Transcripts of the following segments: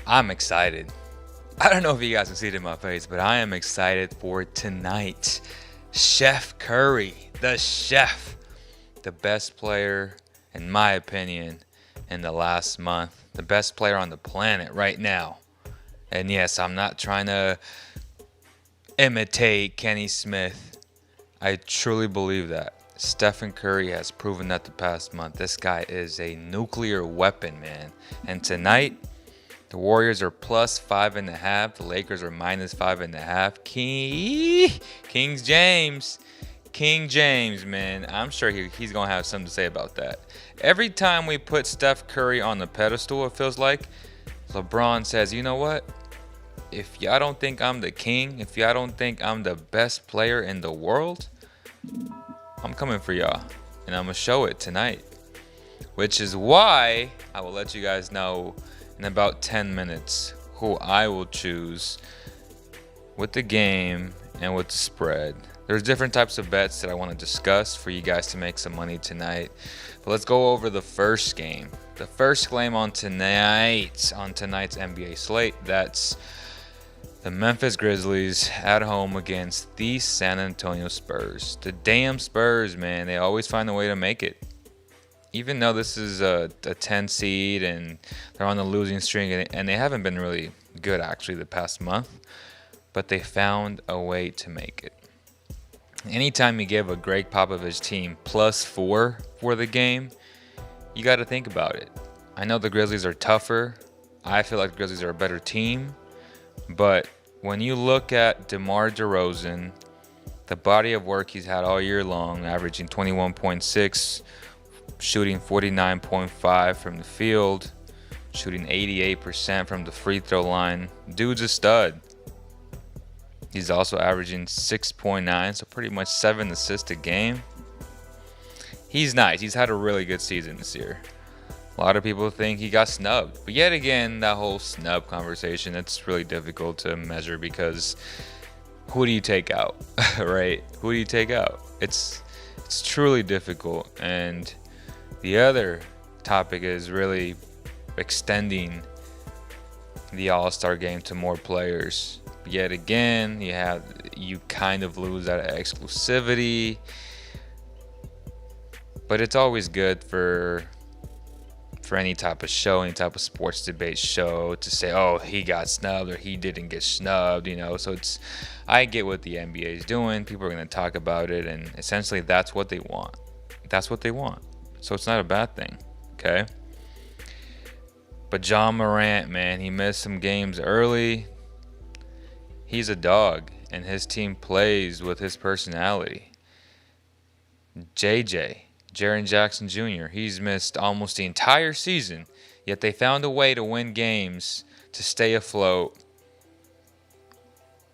I'm excited. I don't know if you guys can see it in my face, but I am excited for tonight. Chef Curry, the chef, the best player, in my opinion, in the last month. The best player on the planet right now. And yes, I'm not trying to imitate Kenny Smith. I truly believe that. Stephen Curry has proven that the past month. This guy is a nuclear weapon, man. And tonight, the Warriors are plus 5.5. The Lakers are minus 5.5. King James, man. I'm sure he's going to have something to say about that. Every time we put Steph Curry on the pedestal, it feels like LeBron says, you know what? If y'all don't think I'm the king, if y'all don't think I'm the best player in the world, I'm coming for y'all. And I'm going to show it tonight. Which is why I will let you guys know in about 10 minutes who I will choose with the game and with the spread. There's different types of bets that I want to discuss for you guys to make some money tonight. But let's go over the first game. The first game on tonight's NBA slate. That's the Memphis Grizzlies at home against the San Antonio Spurs. The damn Spurs, man. They always find a way to make it. Even though this is a 10 seed and they're on the losing streak, and they haven't been really good actually the past month, but they found a way to make it. Anytime you give a Greg Popovich team +4 for the game, you got to think about it. I know the Grizzlies are tougher. I feel like the Grizzlies are a better team. But when you look at Demar Derozan, the body of work he's had all year long, averaging 21.6, shooting 49.5 from the field, shooting 88% from the free throw line. Dude's a stud. He's also averaging 6.9, so pretty much 7 assists a game. He's nice. He's had a really good season this year. A lot of people think he got snubbed. But yet again, that whole snub conversation, it's really difficult to measure because who do you take out, right? Who do you take out? It's truly difficult. And the other topic is really extending the All-Star game to more players. Yet again, you kind of lose that exclusivity. But it's always good for any type of show, any type of sports debate show to say, oh, he got snubbed or he didn't get snubbed, So I get what the NBA is doing. People are going to talk about it, and essentially that's what they want. That's what they want. So it's not a bad thing, okay? But John Morant, man, he missed some games early. He's a dog, and his team plays with his personality. Jaren Jackson Jr., he's missed almost the entire season, yet they found a way to win games to stay afloat,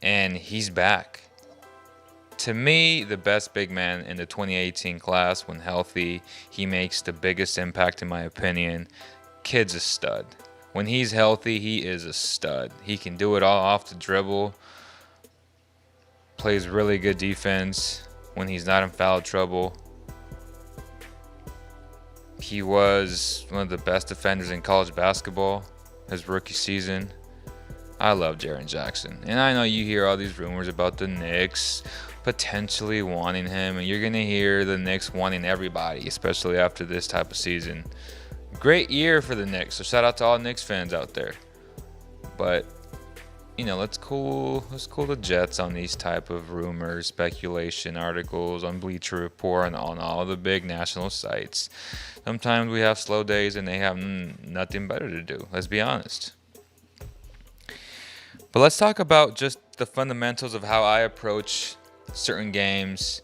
and he's back. To me, the best big man in the 2018 class, when healthy, he makes the biggest impact in my opinion. Kid's a stud. When he's healthy, he is a stud. He can do it all off the dribble, plays really good defense when he's not in foul trouble. He was one of the best defenders in college basketball his rookie season. I love Jaron Jackson. And I know you hear all these rumors about the Knicks potentially wanting him, and you're going to hear the Knicks wanting everybody, especially after this type of season. Great year for the Knicks, so shout out to all Knicks fans out there. But, let's cool the jets on these type of rumors, speculation articles on Bleacher Report and on all the big national sites. Sometimes we have slow days and they have nothing better to do. Let's be honest. But let's talk about just the fundamentals of how I approach certain games.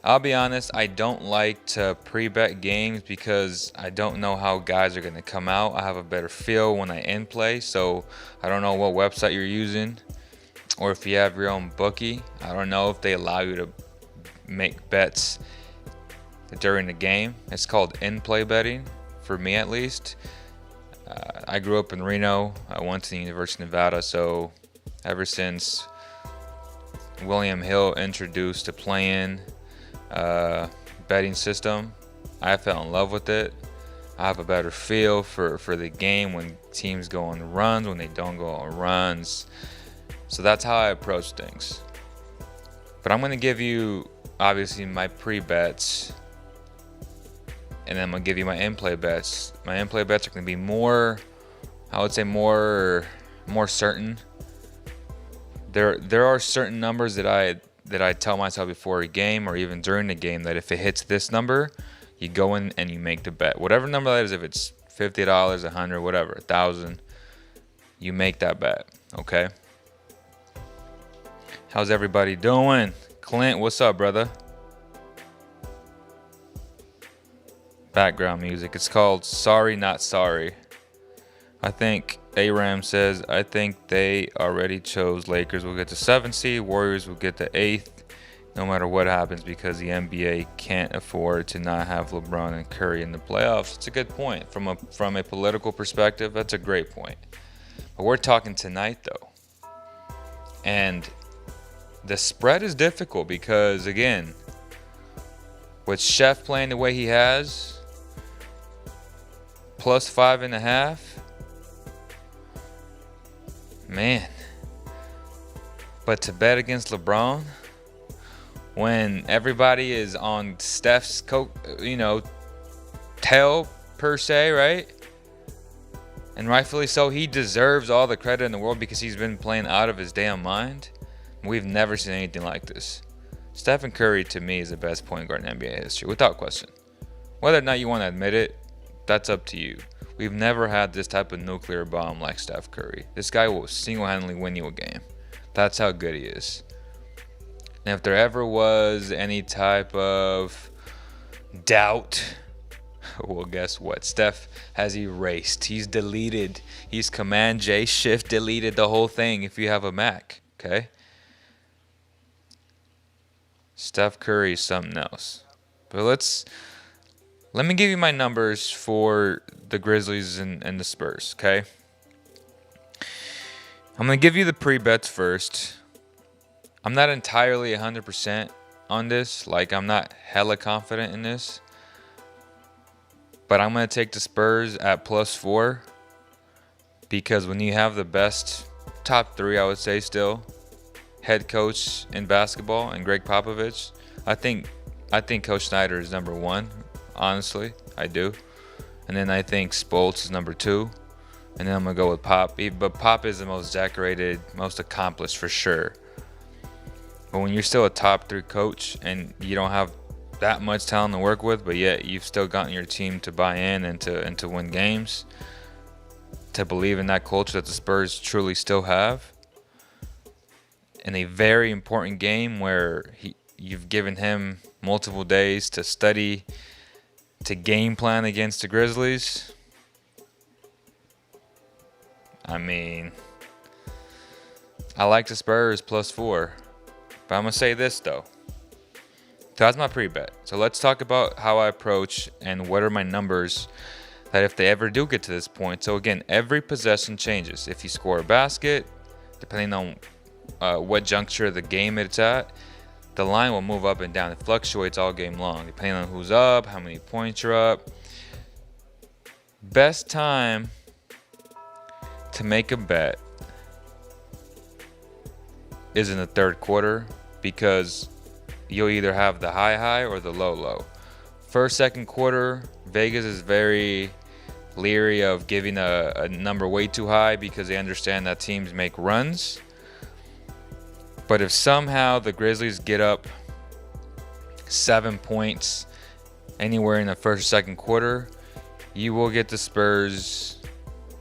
I'll be honest, I don't like to pre-bet games because I don't know how guys are going to come out. I have a better feel when I end play, so I don't know what website you're using or if you have your own bookie. I don't know if they allow you to make bets during the game. It's called in-play betting, for me at least. I grew up in Reno. I went to the University of Nevada, so ever since William Hill introduced the play-in betting system, I fell in love with it. I have a better feel for the game when teams go on runs, when they don't go on runs. So that's how I approach things. But I'm going to give you, obviously, my pre-bets. And then I'm going to give you my in-play bets. My in-play bets are going to be more, I would say more certain. There are certain numbers that I tell myself before a game or even during the game that if it hits this number, you go in and you make the bet. Whatever number that is, if it's $50, $100, whatever, $1,000, you make that bet, okay? How's everybody doing? Clint, what's up, brother? Background music. It's called Sorry Not Sorry. I think Aram says, I think they already chose Lakers will get the 7th seed, Warriors will get the 8th, no matter what happens, because the NBA can't afford to not have LeBron and Curry in the playoffs. It's a good point. From a political perspective, that's a great point. But we're talking tonight, though. And the spread is difficult because, again, with Steph playing the way he has, plus 5.5, man. But to bet against LeBron when everybody is on Steph's tail per se, right? And rightfully so, he deserves all the credit in the world because he's been playing out of his damn mind. We've never seen anything like this. Stephen Curry, to me, is the best point guard in NBA history, without question. Whether or not you want to admit it, that's up to you. We've never had this type of nuclear bomb like Steph Curry. This guy will single-handedly win you a game. That's how good he is. And if there ever was any type of doubt, well, guess what? Steph has erased. He's deleted. He's Command-J, Shift-deleted the whole thing if you have a Mac, okay? Steph Curry is something else. But let me give you my numbers for the Grizzlies and the Spurs, okay? I'm going to give you the pre-bets first. I'm not entirely 100% on this. Like, I'm not hella confident in this. But I'm going to take the Spurs at +4. Because when you have the best top 3, I would say still, head coach in basketball and Greg Popovich, I think Coach Snyder is number 1. Honestly, I do. And then I think Spoltz is number 2. And then I'm going to go with Pop. But Pop is the most decorated, most accomplished for sure. But when you're still a top 3 coach and you don't have that much talent to work with, but yet you've still gotten your team to buy in and to win games, to believe in that culture that the Spurs truly still have, in a very important game where you've given him multiple days to study, to game plan against the Grizzlies. I mean, I like the Spurs +4. But I'm going to say this, though. That's my pre-bet. So let's talk about how I approach and what are my numbers that if they ever do get to this point. So, again, every possession changes. If you score a basket, depending on what juncture of the game it's at, the line will move up and down. It fluctuates all game long, depending on who's up, how many points you're up. Best time to make a bet is in the third quarter because you'll either have the high or the low. First, second quarter, Vegas is very leery of giving a number way too high because they understand that teams make runs. But if somehow the Grizzlies get up 7 points anywhere in the first or second quarter, you will get the Spurs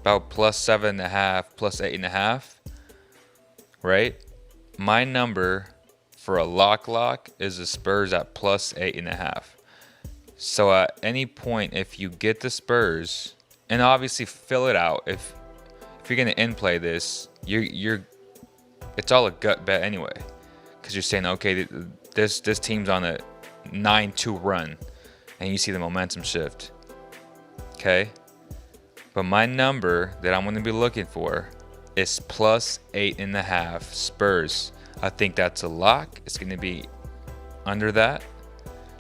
about +7.5, +8.5, right? My number for a lock is the Spurs at +8.5. So at any point, if you get the Spurs, and obviously fill it out, if you're gonna in play this, it's all a gut bet anyway, because you're saying, okay, this team's on a 9-2 run, and you see the momentum shift. Okay, but my number that I'm gonna be looking for is +8.5 Spurs. I think that's a lock. It's gonna be under that.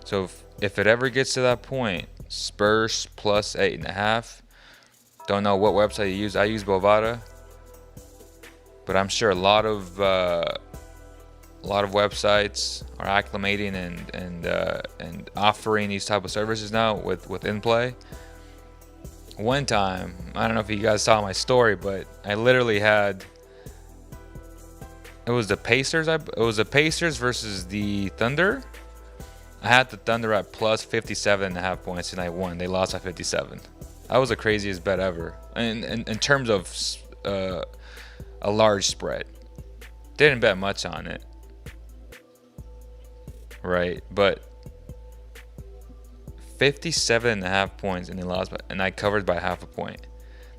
So if it ever gets to that point, Spurs plus 8.5. Don't know what website you use. I use Bovada, but I'm sure a lot of websites are acclimating and offering these type of services now with in play. One time, I don't know if you guys saw my story, but I literally had, it was the Pacers versus the Thunder. I had the Thunder at plus 57.5 points, and I won. They lost by 57. That was the craziest bet ever. In terms of a large spread. Didn't bet much on it. Right, but 57.5 points, and they lost and I covered by half a point.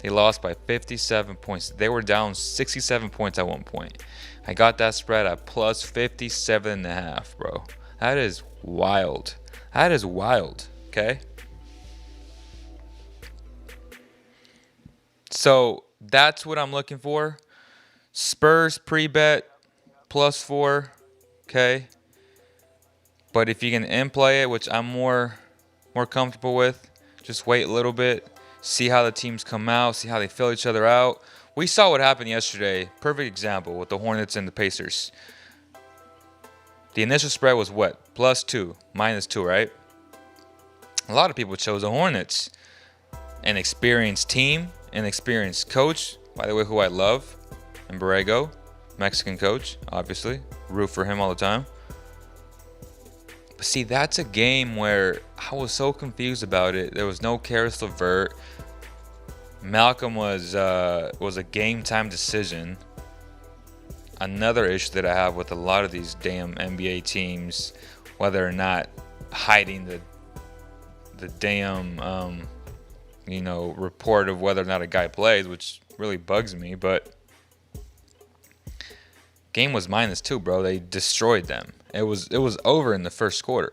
They lost by 57 points. They were down 67 points at one point. I got that spread at plus 57.5, bro. That is wild. That is wild. Okay. So that's what I'm looking for. Spurs pre-bet plus 4. Okay. But if you can in play it, which I'm more comfortable with, just wait a little bit, see how the teams come out, see how they fill each other out. We saw what happened yesterday. Perfect example with the Hornets and the Pacers. The initial spread was what? Plus 2, minus 2, right? A lot of people chose the Hornets. An experienced team, an experienced coach, by the way, who I love, and Borrego, Mexican coach, obviously. Root for him all the time. But see, that's a game where I was so confused about it. There was no Karis LeVert. Malcolm was a game time decision. Another issue that I have with a lot of these damn NBA teams, whether or not hiding the damn report of whether or not a guy plays, which really bugs me. But game was -2, bro. They destroyed them. It was over in the first quarter.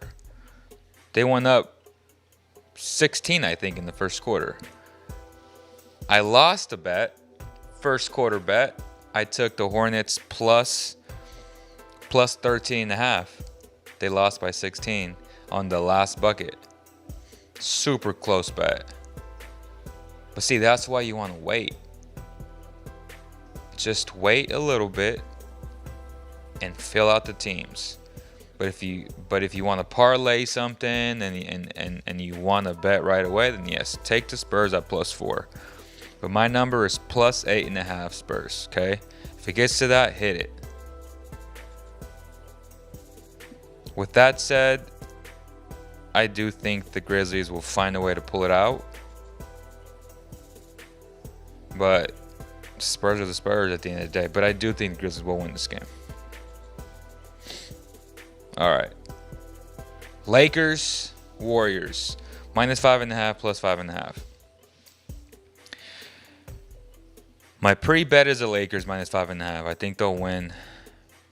They went up 16, I think, in the first quarter. I lost a bet, first quarter bet. I took the Hornets plus 13.5. They lost by 16 on the last bucket. Super close bet. But see, that's why you want to wait. Just wait a little bit and fill out the teams. But if you want to parlay something and you want to bet right away, then yes, take the Spurs at plus 4. But my number is plus 8.5 Spurs. Okay, if it gets to that, hit it. With that said, I do think the Grizzlies will find a way to pull it out. But Spurs are the Spurs at the end of the day. But I do think the Grizzlies will win this game. All right. Lakers, Warriors. -5.5, plus 5.5. My pre-bet is the Lakers -5.5. I think they'll win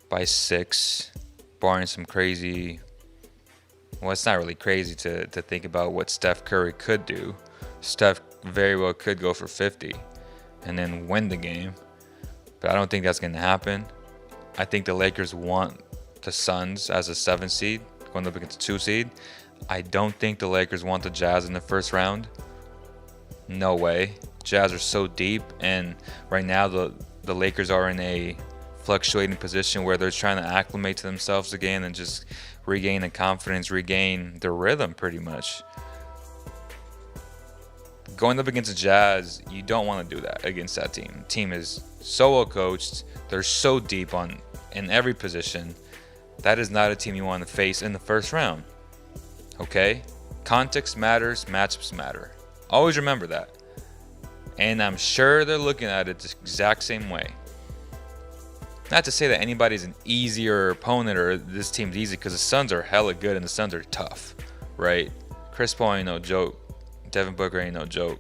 by 6, barring some crazy. Well, it's not really crazy to think about what Steph Curry could do. Steph very well could go for 50 and then win the game. But I don't think that's going to happen. I think the Lakers want the Suns as a 7 seed, going up against a 2 seed. I don't think the Lakers want the Jazz in the first round. No way. Jazz are so deep, and right now the Lakers are in a fluctuating position where they're trying to acclimate to themselves again and just regain the confidence, regain their rhythm pretty much. Going up against the Jazz, you don't want to do that against that team. The team is so well coached. They're so deep in every position. That is not a team you want to face in the first round. Okay? Context matters, matchups matter. Always remember that. And I'm sure they're looking at it the exact same way. Not to say that anybody's an easier opponent or this team's easy, because the Suns are hella good and the Suns are tough, right? Chris Paul ain't no joke. Devin Booker ain't no joke.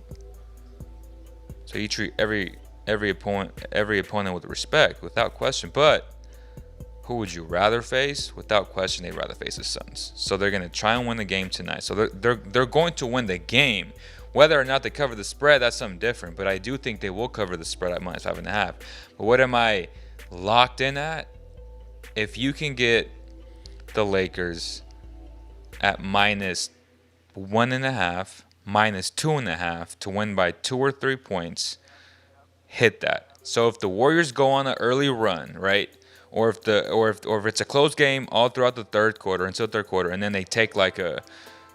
So you treat every opponent with respect, without question. But who would you rather face? Without question, they'd rather face the Suns. So they're going to try and win the game tonight. So they're going to win the game. Whether or not they cover the spread, that's something different. But I do think they will cover the spread at -5.5. But what am I locked in at? If you can get the Lakers at 1.5 minus 2.5 to win by 2 or 3 points. Hit that. So if the Warriors go on an early run, right? Or if it's a close game all throughout the third quarter until third quarter, and then they take like a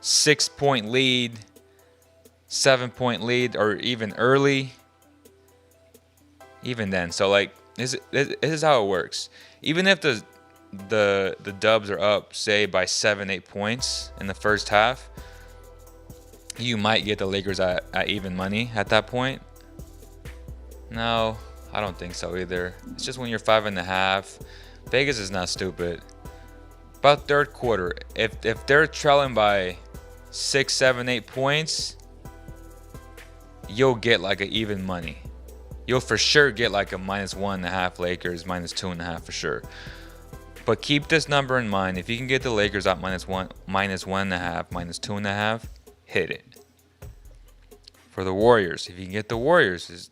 6-point lead, 7-point lead, or even early, even then. So like this is how it works. Even if the Dubs are up, say by 7-8 points in the first half, you might get the Lakers at even money at that point. No, I don't think so either. It's just when you're 5.5. Vegas is not stupid. About third quarter, if they're trailing by 6, 7, 8 points, you'll get like a even money. You'll for sure get like a -1.5 Lakers, -2.5 for sure. But keep this number in mind. If you can get the Lakers at -1, -1.5, -2.5, hit it. For the Warriors, if you can get the Warriors,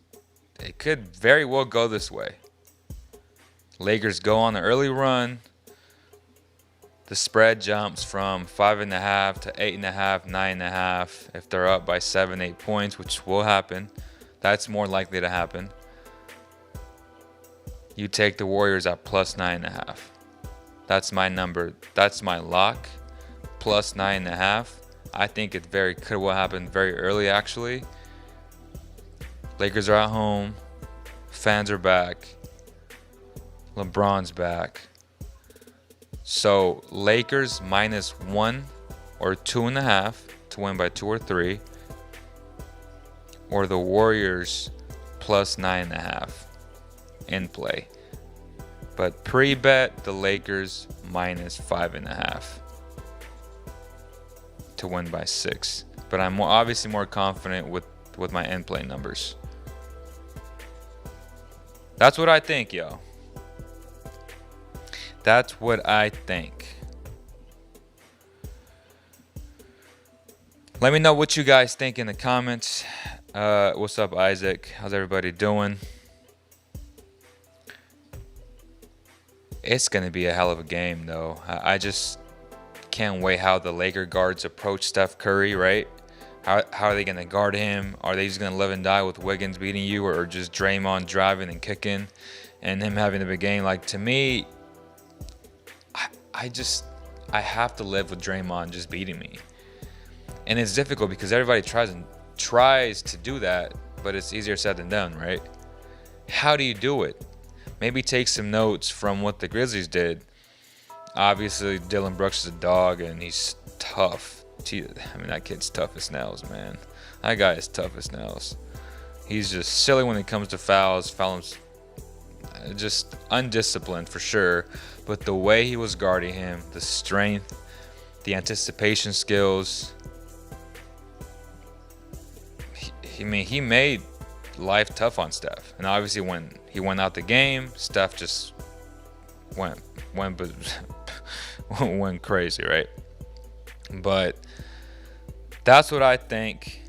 it could very well go this way. Lakers go on an early run. The spread jumps from 5.5 to 8.5, 9.5. If they're up by 7, 8 points, which will happen, that's more likely to happen. You take the Warriors at +9.5. That's my number. That's my lock. +9.5. I think it could well happen very early, actually. Lakers are at home. Fans are back. LeBron's back. So Lakers -1 or 2.5 to win by 2 or 3. Or the Warriors +9.5 in play. But pre-bet the Lakers -5.5 to win by 6. But I'm obviously more confident with my end play numbers. That's what I think, yo. That's what I think. Let me know what you guys think in the comments. What's up, Isaac? How's everybody doing? It's going to be a hell of a game, though. I just can't wait how the Laker guards approach Steph Curry, right? How are they going to guard him? Are they just going to live and die with Wiggins beating you, or just Draymond driving and kicking and him having a big game? Like, to me, I have to live with Draymond just beating me. And it's difficult because everybody tries to do that, but it's easier said than done, right? How do you do it? Maybe take some notes from what the Grizzlies did. Obviously, Dylan Brooks is a dog, and he's tough. I mean, that kid's tough as nails, man. That guy is tough as nails. He's just silly when it comes to fouls. Just undisciplined for sure. But the way he was guarding him, the strength, the anticipation skills. He made life tough on Steph. And obviously, when he went out the game, Steph just went crazy, right? But that's what I think.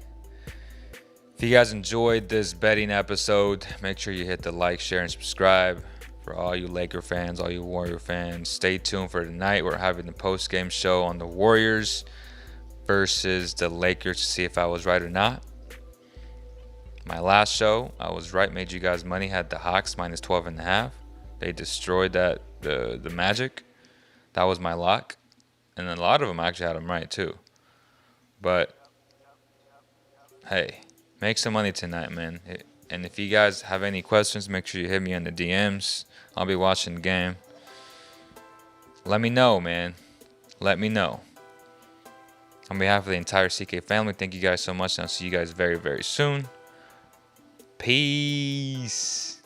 If you guys enjoyed this betting episode, make sure you hit the like, share, and subscribe. For all you Laker fans, all you Warrior fans, stay tuned for tonight. We're having the post-game show on the Warriors versus the Lakers to see if I was right or not. My last show, I was right, made you guys money, had the Hawks -12.5. They destroyed the Magic. That was my lock. And a lot of them actually had them right too. But hey, make some money tonight, man. And if you guys have any questions, make sure you hit me in the DMs. I'll be watching the game. Let me know, man. Let me know. On behalf of the entire CK family, thank you guys so much. And I'll see you guys very, very soon. Peace.